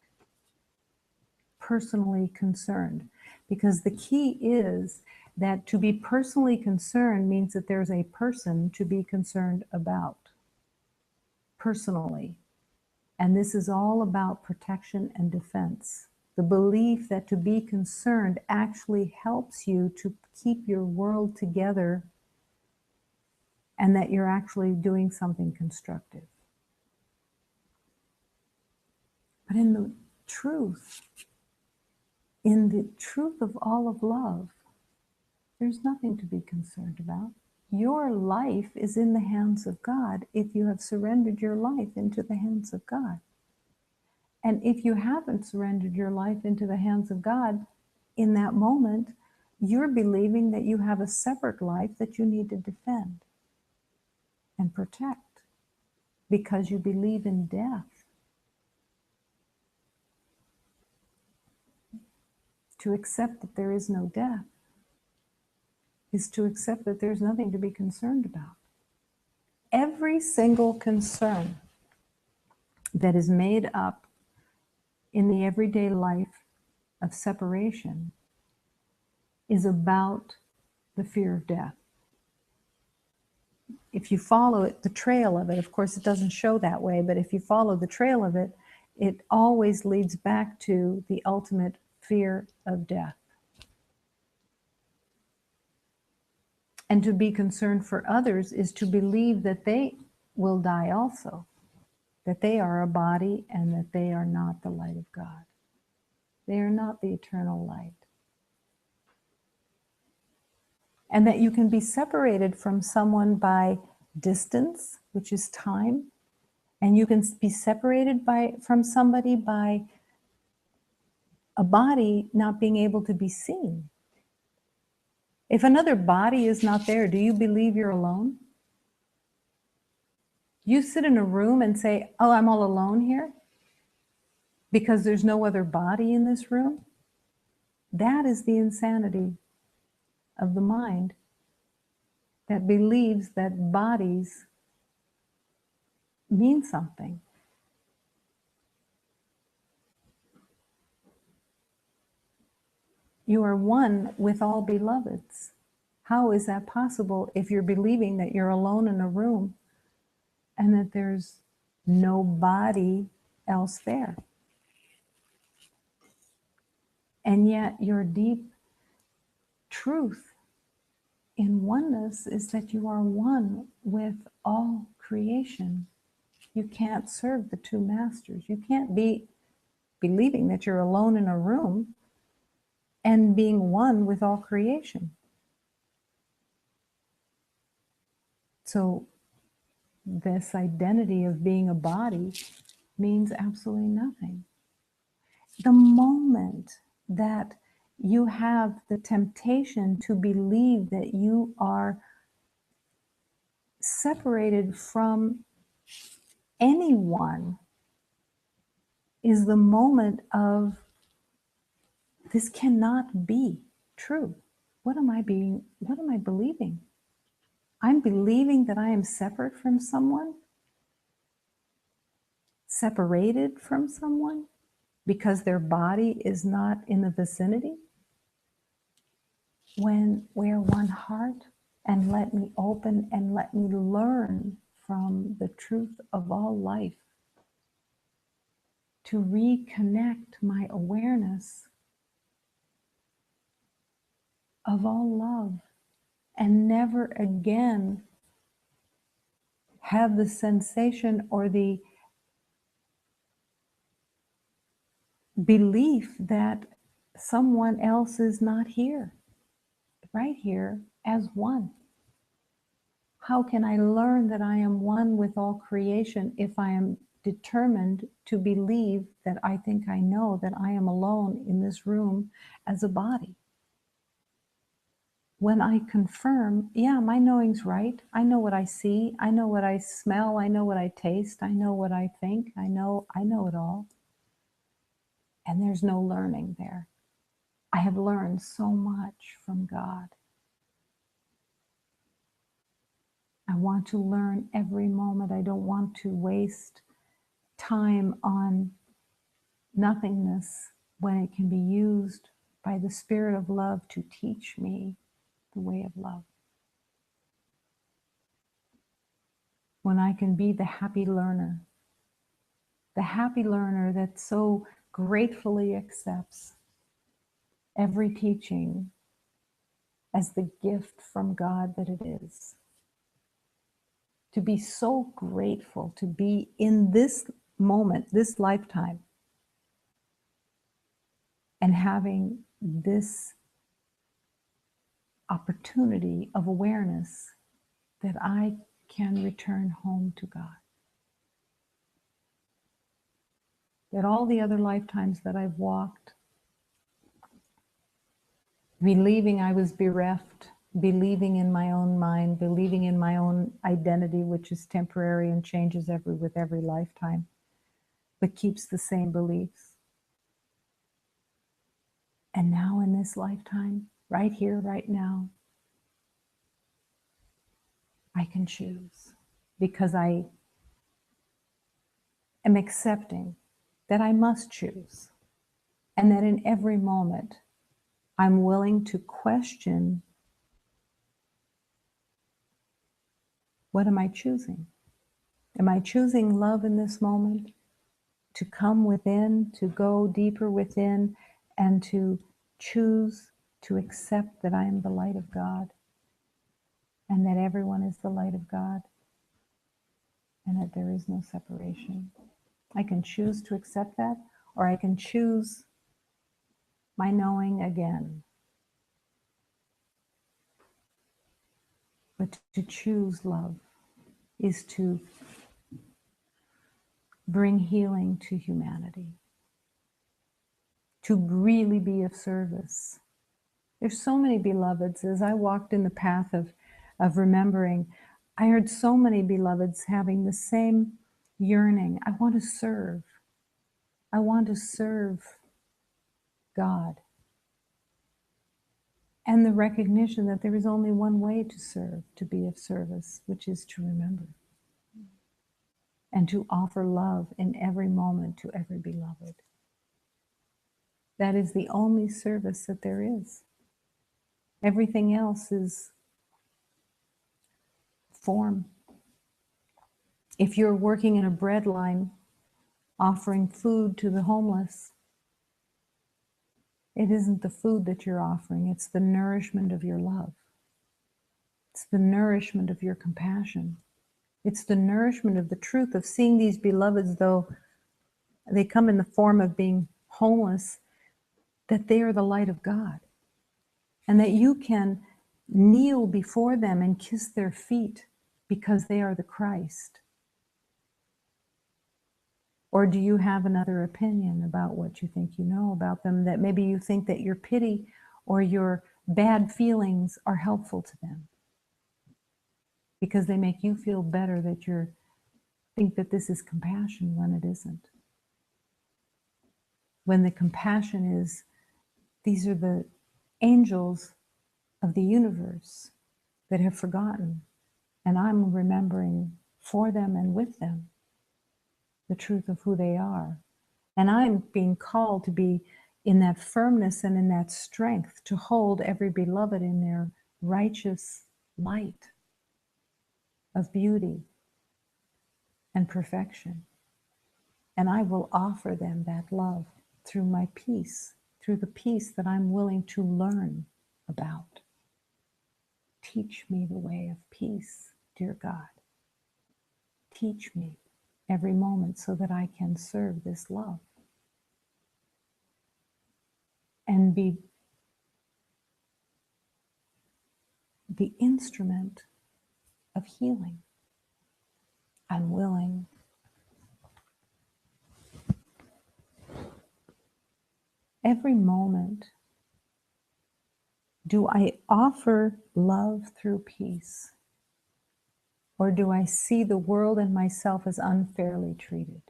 personally concerned? Because the key is that to be personally concerned means that there's a person to be concerned about, personally. And this is all about protection and defense. The belief that to be concerned actually helps you to keep your world together and that you're actually doing something constructive. But in the truth of all of love, there's nothing to be concerned about. Your life is in the hands of God if you have surrendered your life into the hands of God. And if you haven't surrendered your life into the hands of God, in that moment, you're believing that you have a separate life that you need to defend and protect because you believe in death. To accept that there is no death is to accept that there's nothing to be concerned about. Every single concern that is made up in the everyday life of separation is about the fear of death. If you follow it, the trail of it, of course it doesn't show that way, but if you follow the trail of it, it always leads back to the ultimate fear of death. And to be concerned for others is to believe that they will die also, that they are a body and that they are not the light of God. They are not the eternal light. And that you can be separated from someone by distance, which is time, and you can be separated from somebody by a body not being able to be seen. If another body is not there, do you believe you're alone? You sit in a room and say, oh, I'm all alone here because there's no other body in this room. That is the insanity of the mind that believes that bodies mean something. You are one with all beloveds. How is that possible if you're believing that you're alone in a room and that there's nobody else there? And yet your deep truth in oneness is that you are one with all creation. You can't serve the two masters. You can't be believing that you're alone in a room and being one with all creation. So this identity of being a body means absolutely nothing. The moment that you have the temptation to believe that you are separated from anyone is the moment of, this cannot be true. What am I believing? I'm believing that I am separate from someone, separated from someone, because their body is not in the vicinity. When we're one heart, and let me open and let me learn from the truth of all life, to reconnect my awareness of all love, and never again have the sensation or the belief that someone else is not here, right here as one. How can I learn that I am one with all creation if I am determined to believe that I think I know that I am alone in this room as a body? When I confirm, yeah, my knowing's right. I know what I see. I know what I smell. I know what I taste. I know what I think. I know it all. And there's no learning there. I have learned so much from God. I want to learn every moment. I don't want to waste time on nothingness when it can be used by the Spirit of love to teach me the way of love. When I can be the happy learner that so gratefully accepts every teaching as the gift from God that it is. To be so grateful to be in this moment, this lifetime, and having this opportunity of awareness that I can return home to God. That all the other lifetimes that I've walked, believing I was bereft, believing in my own mind, believing in my own identity, which is temporary and changes with every lifetime, but keeps the same beliefs. And now in this lifetime, right here, right now, I can choose, because I am accepting that I must choose, and that in every moment I'm willing to question, what am I choosing? Am I choosing love in this moment? To come within, to go deeper within, and to choose to accept that I am the light of God, and that everyone is the light of God, and that there is no separation. I can choose to accept that, or I can choose my knowing again. But to choose love is to bring healing to humanity, to really be of service. There's so many beloveds. As I walked in the path of remembering, I heard so many beloveds having the same yearning. I want to serve. I want to serve God. And the recognition that there is only one way to serve, to be of service, which is to remember. And to offer love in every moment to every beloved. That is the only service that there is. Everything else is form. If you're working in a bread line, offering food to the homeless, it isn't the food that you're offering, it's the nourishment of your love. It's the nourishment of your compassion. It's the nourishment of the truth of seeing these beloveds, though they come in the form of being homeless, that they are the light of God. And that you can kneel before them and kiss their feet because they are the Christ. Or do you have another opinion about what you think you know about them, that maybe you think that your pity or your bad feelings are helpful to them because they make you feel better, that you think that this is compassion when it isn't. When the compassion is, these are the angels of the universe that have forgotten, and I'm remembering for them and with them the truth of who they are. And I'm being called to be in that firmness and in that strength to hold every beloved in their righteous light of beauty and perfection. And I will offer them that love through my peace, through the peace that I'm willing to learn about. Teach me the way of peace, dear God. Teach me every moment so that I can serve this love and be the instrument of healing. I'm willing. Every moment, do I offer love through peace? Or do I see the world and myself as unfairly treated?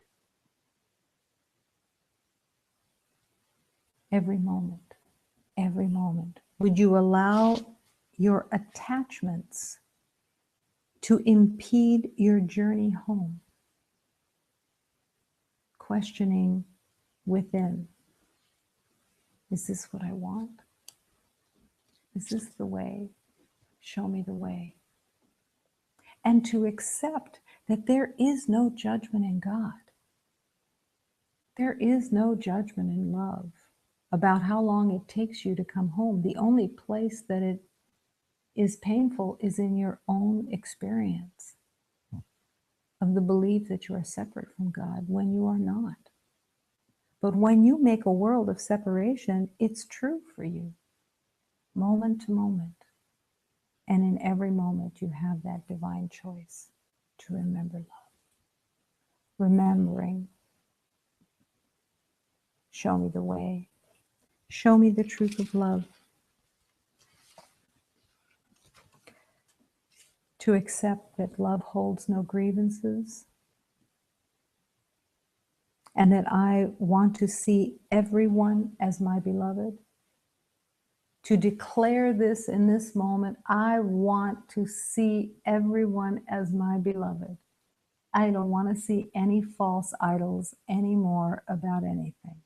Every moment, every moment. Would you allow your attachments to impede your journey home? Questioning within, is this what I want? Is this the way? Show me the way. And to accept that there is no judgment in God. There is no judgment in love about how long it takes you to come home. The only place that it is painful is in your own experience of the belief that you are separate from God when you are not. But when you make a world of separation, it's true for you, moment to moment. And in every moment, you have that divine choice to remember love. Remembering, show me the way. Show me the truth of love. To accept that love holds no grievances, and that I want to see everyone as my beloved. To declare this in this moment, I want to see everyone as my beloved. I don't want to see any false idols anymore about anything.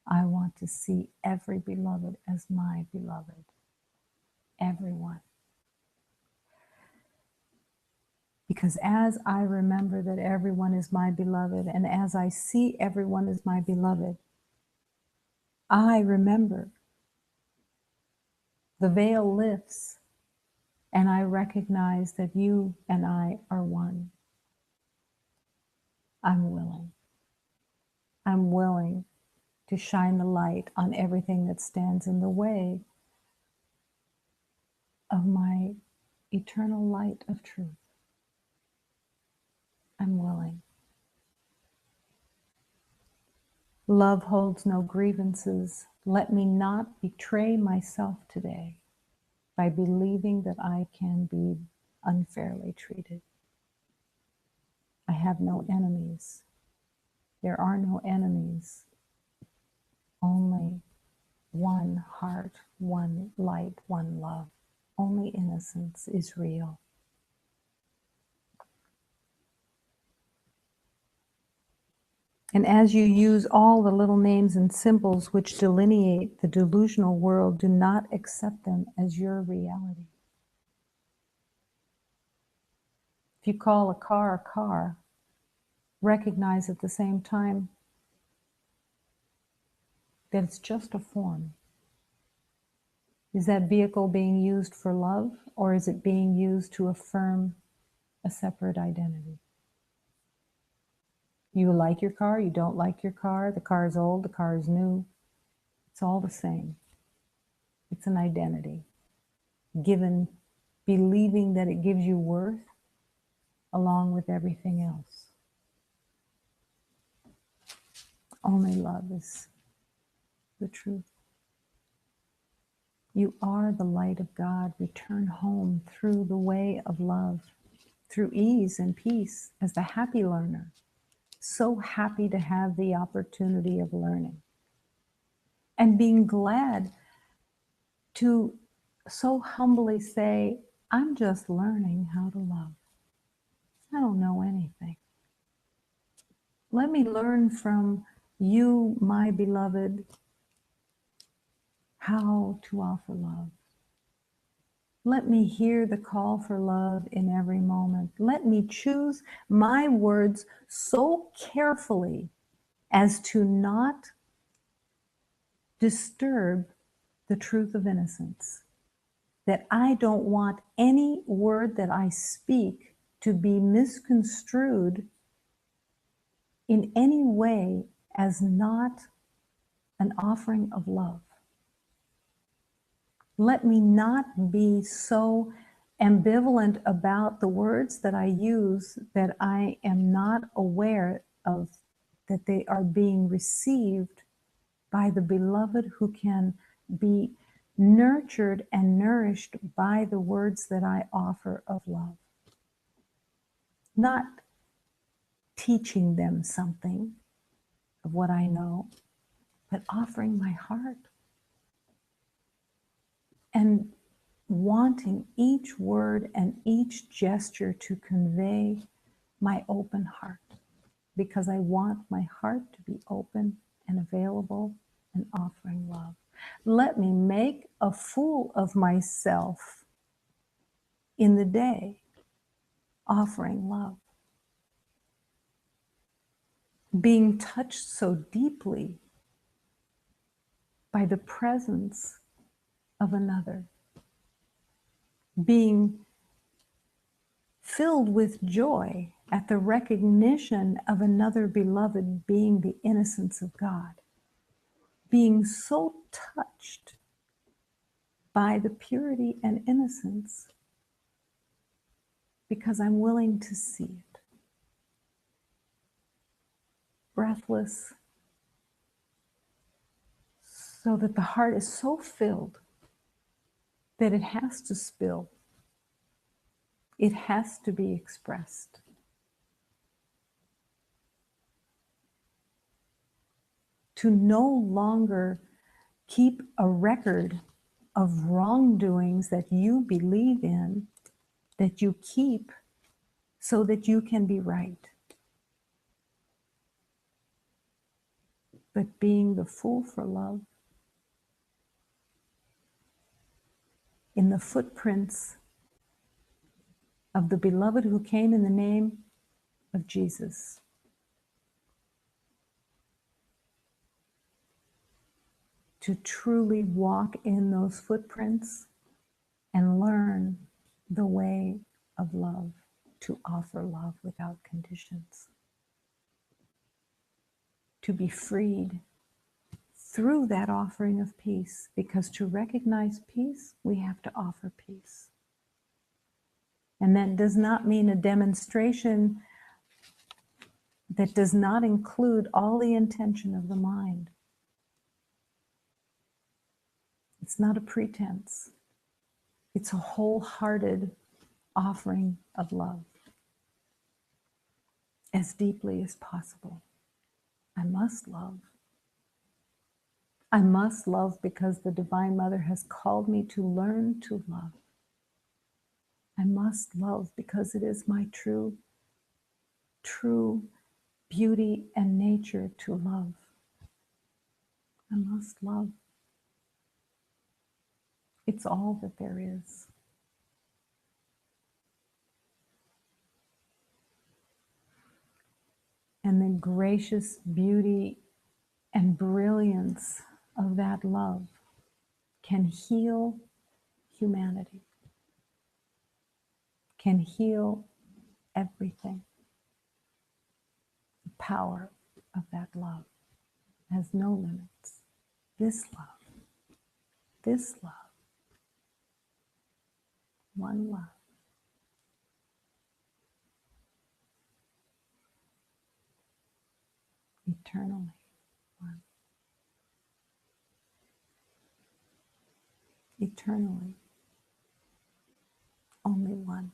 I want to see every beloved as my beloved. Everyone. Because as I remember that everyone is my beloved, and as I see everyone as my beloved, I remember the veil lifts, and I recognize that you and I are one. I'm willing. I'm willing to shine the light on everything that stands in the way of my eternal light of truth. I'm willing. Love holds no grievances. Let me not betray myself today by believing that I can be unfairly treated. I have no enemies. There are no enemies. Only one heart, one light, one love. Only innocence is real. And as you use all the little names and symbols which delineate the delusional world, do not accept them as your reality. If you call a car, recognize at the same time that it's just a form. Is that vehicle being used for love, or is it being used to affirm a separate identity? You like your car, you don't like your car, the car is old, the car is new. It's all the same. It's an identity given, believing that it gives you worth along with everything else. Only love is the truth. You are the light of God. Return home through the way of love, through ease and peace as the happy learner. So happy to have the opportunity of learning and being glad to so humbly say, I'm just learning how to love. I don't know anything. Let me learn from you, my beloved, how to offer love. Let me hear the call for love in every moment. Let me choose my words so carefully as to not disturb the truth of innocence, that I don't want any word that I speak to be misconstrued in any way as not an offering of love. Let me not be so ambivalent about the words that I use that I am not aware of that they are being received by the beloved who can be nurtured and nourished by the words that I offer of love. Not teaching them something of what I know, but offering my heart and wanting each word and each gesture to convey my open heart, because I want my heart to be open and available and offering love. Let me make a fool of myself in the day, offering love. Being touched so deeply by the presence of another. Being filled with joy at the recognition of another beloved being the innocence of God. Being so touched by the purity and innocence because I'm willing to see it. Breathless, so that the heart is so filled that it has to spill. It has to be expressed. To no longer keep a record of wrongdoings that you believe in, that you keep so that you can be right. But being the fool for love in the footprints of the beloved who came in the name of Jesus. To truly walk in those footprints and learn the way of love, to offer love without conditions. To be freed through that offering of peace, because to recognize peace, we have to offer peace. And that does not mean a demonstration that does not include all the intention of the mind. It's not a pretense. It's a wholehearted offering of love as deeply as possible. I must love. I must love because the Divine Mother has called me to learn to love. I must love because it is my true beauty and nature to love. I must love. It's all that there is. And the gracious beauty and brilliance of that love can heal humanity, can heal everything. The power of that love has no limits. This love, one love. Eternally one. Eternally only one.